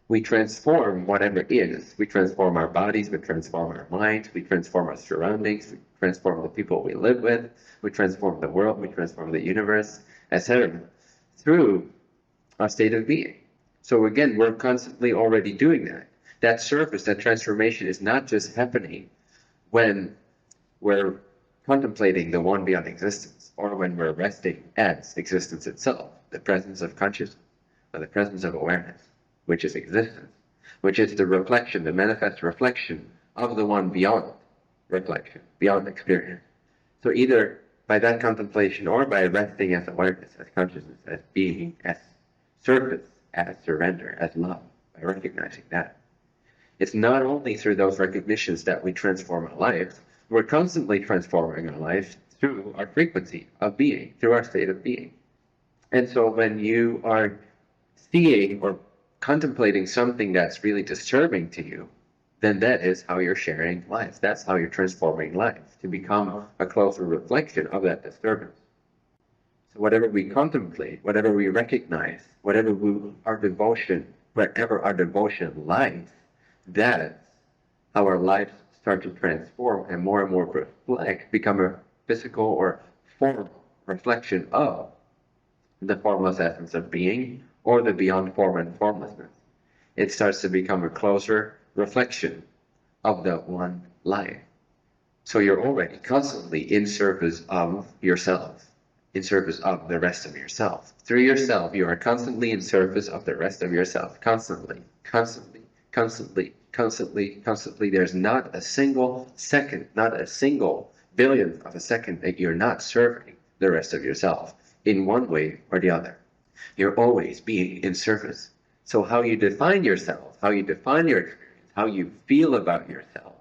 We transform whatever is. We transform our bodies, we transform our minds, we transform our surroundings, we transform the people we live with, we transform the world, we transform the universe, etc. through our state of being. So again, we're constantly already doing that. That service, that transformation is not just happening when we're contemplating the one beyond existence, or when we're resting as existence itself, the presence of consciousness, or the presence of awareness, which is existence, which is the reflection, the manifest reflection of the one beyond reflection, beyond experience. So either by that contemplation or by resting as awareness, as consciousness, as being, as service, as surrender, as love, by recognizing that. It's not only through those recognitions that we transform our lives, we're constantly transforming our lives through our frequency of being, through our state of being. And so when you are seeing or contemplating something that's really disturbing to you, then that is how you're sharing life. That's how you're transforming life, to become a closer reflection of that disturbance. So whatever we contemplate, whatever we recognize, whatever our devotion, wherever our devotion lies, that's how our lives start to transform and more reflect, become a physical or formal reflection of the formless essence of being, or the beyond form and formlessness. It starts to become a closer reflection of that one life. So you're already constantly in service of yourself, in service of the rest of yourself. Through yourself, you are constantly in service of the rest of yourself. Constantly, constantly, constantly, constantly, constantly. There's not a single second, not a single billionth of a second that you're not serving the rest of yourself in one way or the other. You're always being in service. So how you define yourself, how you define your experience, how you feel about yourself,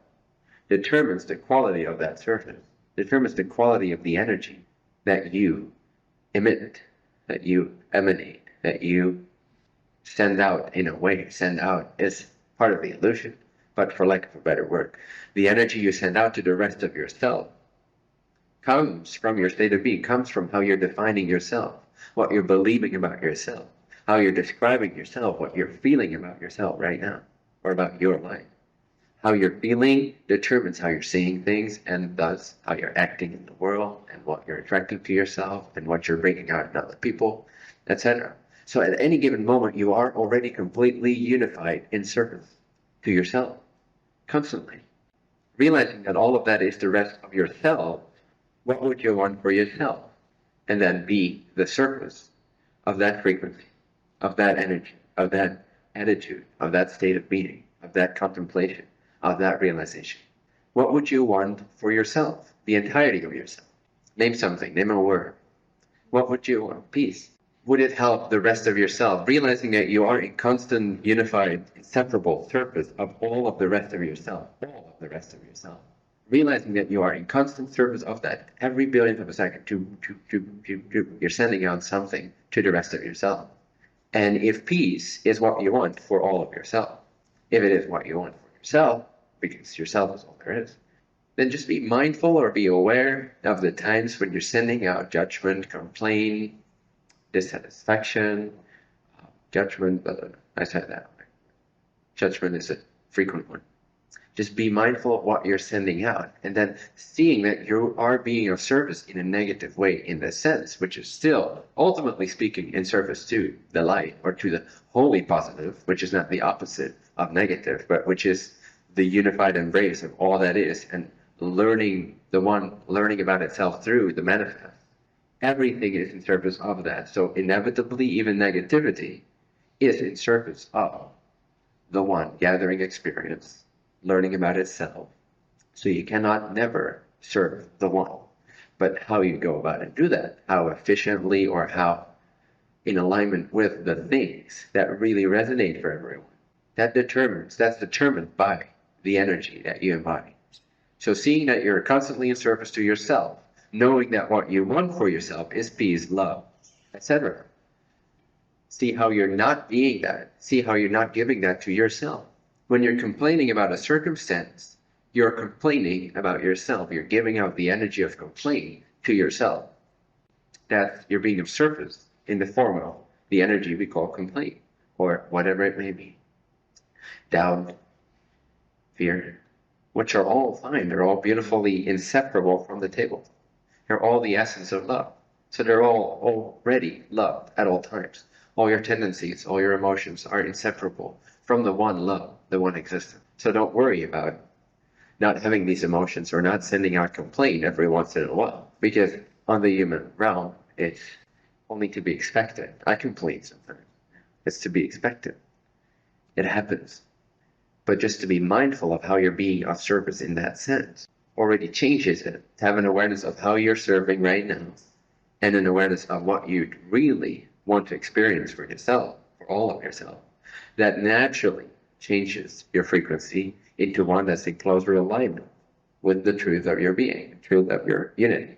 determines the quality of that service, determines the quality of the energy that you emit, that you emanate, that you send out in a way. Send out is part of the illusion, but for lack of a better word, the energy you send out to the rest of yourself comes from your state of being, comes from how you're defining yourself, what you're believing about yourself, how you're describing yourself, what you're feeling about yourself right now, or about your life. How you're feeling determines how you're seeing things, and thus how you're acting in the world, and what you're attracting to yourself, and what you're bringing out in other people, etc. So at any given moment, you are already completely unified in service to yourself, constantly. Realizing that all of that is the rest of yourself, what would you want for yourself? And then be the surface of that frequency, of that energy, of that attitude, of that state of being, of that contemplation, of that realization. What would you want for yourself, the entirety of yourself? Name something, name a word. What would you want? Peace. Would it help the rest of yourself, realizing that you are in constant, unified, inseparable service of all of the rest of yourself, all of the rest of yourself? Realizing that you are in constant service of that every billionth of a second, you're sending out something to the rest of yourself. And if peace is what you want for all of yourself, if it is what you want for yourself, because yourself is all there is, then just be mindful or be aware of the times when you're sending out judgment, complaint, dissatisfaction, judgment. I said that. Judgment is a frequent one. Just be mindful of what you're sending out, and then seeing that you are being of service in a negative way in the sense, which is still, ultimately speaking, in service to the light or to the wholly positive, which is not the opposite of negative, but which is the unified embrace of all that is, and learning about itself through the manifest. Everything is in service of that. So inevitably, even negativity is in service of the one gathering experience, learning about itself. So you cannot never serve the one. But how you go about and do that, how efficiently or how in alignment with the things that really resonate for everyone, that's determined by the energy that you embody. So seeing that you're constantly in service to yourself, knowing that what you want for yourself is peace, love, etc. See how you're not being that. See how you're not giving that to yourself. When you're complaining about a circumstance, you're complaining about yourself. You're giving out the energy of complaint to yourself. That you're being of service in the form of the energy we call complaint, or whatever it may be. doubt, fear, which are all fine. They're all beautifully inseparable from the table. They're all the essence of love. So they're all already loved at all times. All your tendencies, all your emotions are inseparable from the one love, the one existence. So don't worry about not having these emotions or not sending out complaint every once in a while, because on the human realm, it's only to be expected. I complain sometimes. It's to be expected. It happens. But just to be mindful of how you're being of service in that sense already changes it. To have an awareness of how you're serving right now and an awareness of what you really want to experience for yourself, for all of yourself, that naturally changes your frequency into one that's in closer alignment with the truth of your being, the truth of your unity.